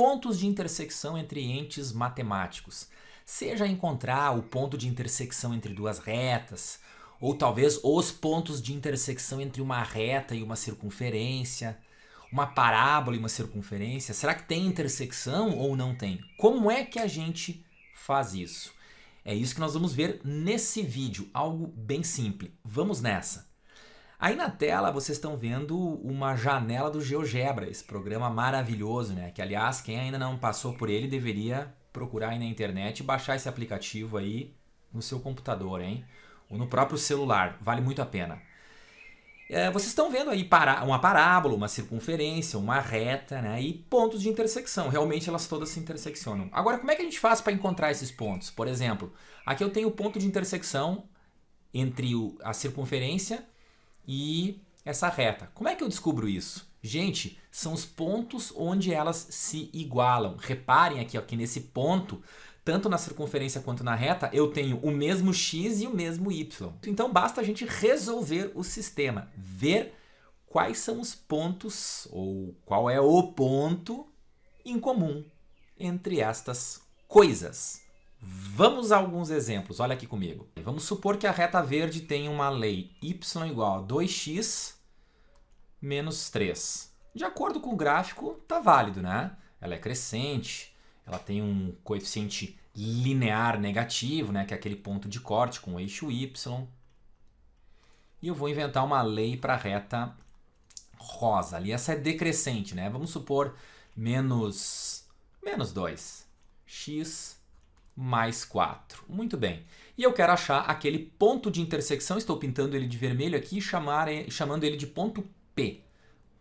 pontos de intersecção entre entes matemáticos. Seja encontrar o ponto de intersecção entre duas retas, ou talvez os pontos de intersecção entre uma reta e uma circunferência, uma parábola e uma circunferência. Será que tem intersecção ou não tem? Como é que a gente faz isso? É isso que nós vamos ver nesse vídeo, algo bem simples. Vamos nessa! Aí na tela vocês estão vendo uma janela do GeoGebra, esse programa maravilhoso, né? Que aliás, quem ainda não passou por ele deveria procurar aí na internet e baixar esse aplicativo aí no seu computador, hein? Ou no próprio celular, vale muito a pena. Vocês estão vendo aí uma parábola, uma circunferência, uma reta, né? E pontos de intersecção. Realmente elas todas se interseccionam. Agora, como é que a gente faz para encontrar esses pontos? Por exemplo, aqui eu tenho o ponto de intersecção entre a circunferência e essa reta. Como é que eu descubro isso? Gente, são os pontos onde elas se igualam. Reparem aqui, ó, que nesse ponto, tanto na circunferência quanto na reta, eu tenho o mesmo x e o mesmo y. Então basta a gente resolver o sistema, ver quais são os pontos, ou qual é o ponto em comum entre estas coisas. Vamos a alguns exemplos, olha aqui comigo. Vamos supor que a reta verde tem uma lei y igual a 2x menos 3. De acordo com o gráfico, está válido, né? Ela é crescente, ela tem um coeficiente linear negativo, né? Que é aquele ponto de corte com o eixo y. E eu vou inventar uma lei para a reta rosa. Ali essa é decrescente, né? Vamos supor menos 2. X mais 4. Muito bem. E eu quero achar aquele ponto de intersecção, estou pintando ele de vermelho aqui, chamando ele de ponto P.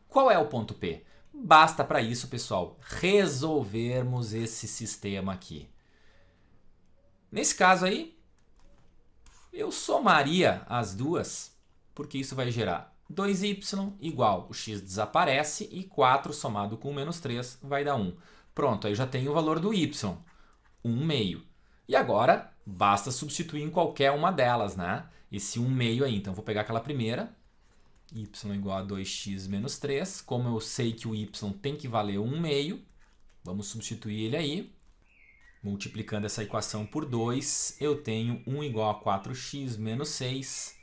Qual é o ponto P? Basta para isso, pessoal, resolvermos esse sistema aqui. Nesse caso aí, eu somaria as duas, porque isso vai gerar 2y igual, o x desaparece e 4 somado com menos 3 vai dar 1. Pronto, aí eu já tenho o valor do y. 1 meio. E agora, basta substituir em qualquer uma delas, né? Esse 1 meio aí. Então, vou pegar aquela primeira, y igual a 2x menos 3. Como eu sei que o y tem que valer 1 meio, vamos substituir ele aí. Multiplicando essa equação por 2, eu tenho 1 igual a 4x menos 6.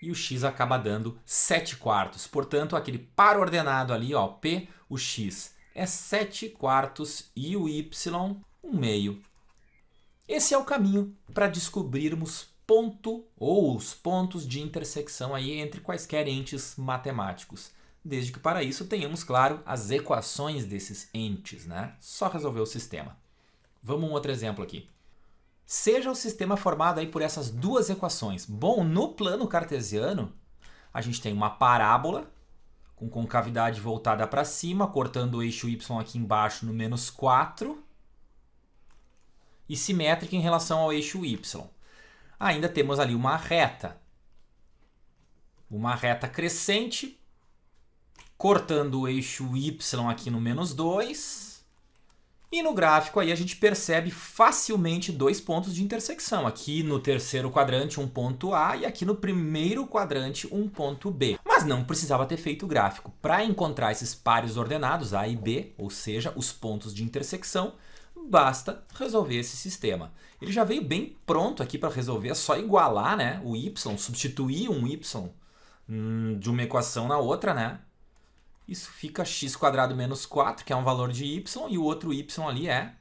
E o x acaba dando 7 quartos. Portanto, aquele par ordenado ali, ó, P, o x é 7 quartos e o y, 1 meio. Esse é o caminho para descobrirmos ponto ou os pontos de intersecção aí entre quaisquer entes matemáticos. Desde que para isso tenhamos, claro, as equações desses entes, né? Só resolver o sistema. Vamos a um outro exemplo aqui. Seja o sistema formado aí por essas duas equações. Bom, no plano cartesiano, a gente tem uma parábola com concavidade voltada para cima, cortando o eixo y aqui embaixo no menos 4. E simétrica em relação ao eixo y. Ainda temos ali uma reta crescente, cortando o eixo y aqui no menos 2. E no gráfico aí a gente percebe facilmente dois pontos de intersecção. Aqui no terceiro quadrante um ponto A e aqui no primeiro quadrante um ponto B. Mas não precisava ter feito o gráfico. Para encontrar esses pares ordenados, A e B, ou seja, os pontos de intersecção, basta resolver esse sistema. Ele já veio bem pronto aqui para resolver, é só igualar, né, o y, substituir um y de uma equação na outra, né? Isso fica x² menos 4, que é um valor de y, e o outro y ali é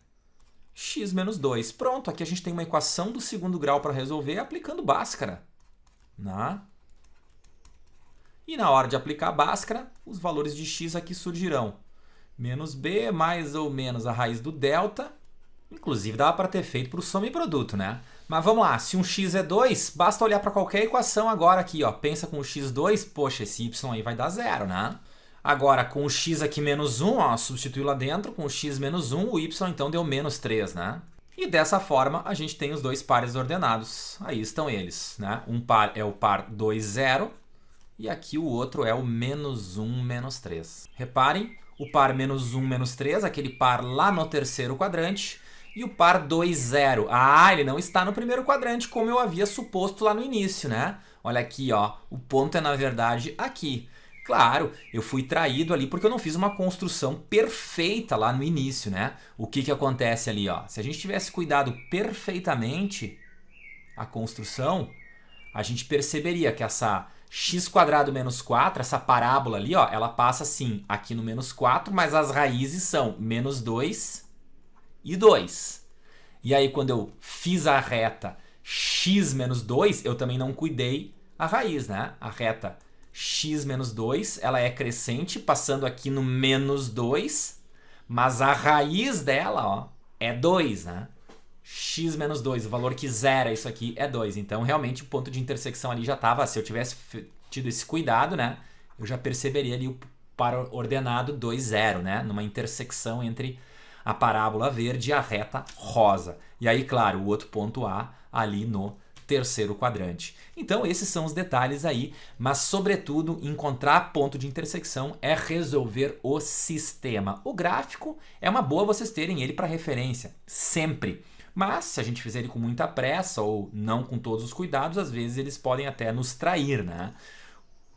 x menos 2. Pronto, aqui a gente tem uma equação do segundo grau para resolver aplicando Bhaskara, né? E na hora de aplicar Bhaskara, os valores de x aqui surgirão. Menos b mais ou menos a raiz do delta. Inclusive dava para ter feito para o soma e produto, né? Mas vamos lá, se um x é 2, basta olhar para qualquer equação agora aqui, ó. Pensa com o x2, poxa, esse y aí vai dar 0, né? Agora com o x aqui menos 1, ó, substitui lá dentro, com o x menos 1, o y então deu menos 3, né? E dessa forma a gente tem os dois pares ordenados. Aí estão eles, né? Um par é o par 2, 0 e aqui o outro é o menos 1, menos 3. Reparem, o par menos 1, menos 3, aquele par lá no terceiro quadrante, e o par 2, 0. Ah, ele não está no primeiro quadrante, como eu havia suposto lá no início, né? Olha aqui, ó, o ponto é, na verdade, aqui. Claro, eu fui traído ali porque eu não fiz uma construção perfeita lá no início, né? O que que acontece ali, ó? Se a gente tivesse cuidado perfeitamente a construção, a gente perceberia que essa x² menos 4, essa parábola ali, ó, ela passa assim, aqui no menos 4, mas as raízes são menos 2 e 2. E aí quando eu fiz a reta x menos 2, eu também não cuidei a raiz, né? A reta x menos 2, ela é crescente, passando aqui no menos 2, mas a raiz dela, ó, é 2, né? X menos 2, o valor que zera isso aqui é 2. Então, realmente, o ponto de intersecção ali já estava, se eu tivesse tido esse cuidado, né? Eu já perceberia ali o par ordenado 2, 0, né? Numa intersecção entre a parábola verde e a reta rosa. E aí, claro, o outro ponto A ali no terceiro quadrante. Então, esses são os detalhes aí, mas, sobretudo, encontrar ponto de intersecção é resolver o sistema. O gráfico é uma boa vocês terem ele para referência, sempre. Mas, se a gente fizer ele com muita pressa ou não com todos os cuidados, às vezes eles podem até nos trair, né?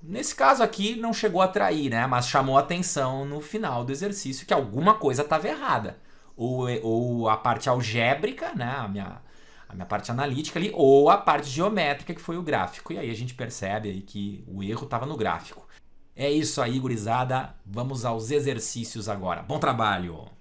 Nesse caso aqui não chegou a trair, né? Mas chamou a atenção no final do exercício que alguma coisa estava errada. Ou a parte algébrica, né? A minha parte analítica ali, ou a parte geométrica, que foi o gráfico. E aí a gente percebe aí que o erro estava no gráfico. É isso aí, gurizada. Vamos aos exercícios agora. Bom trabalho!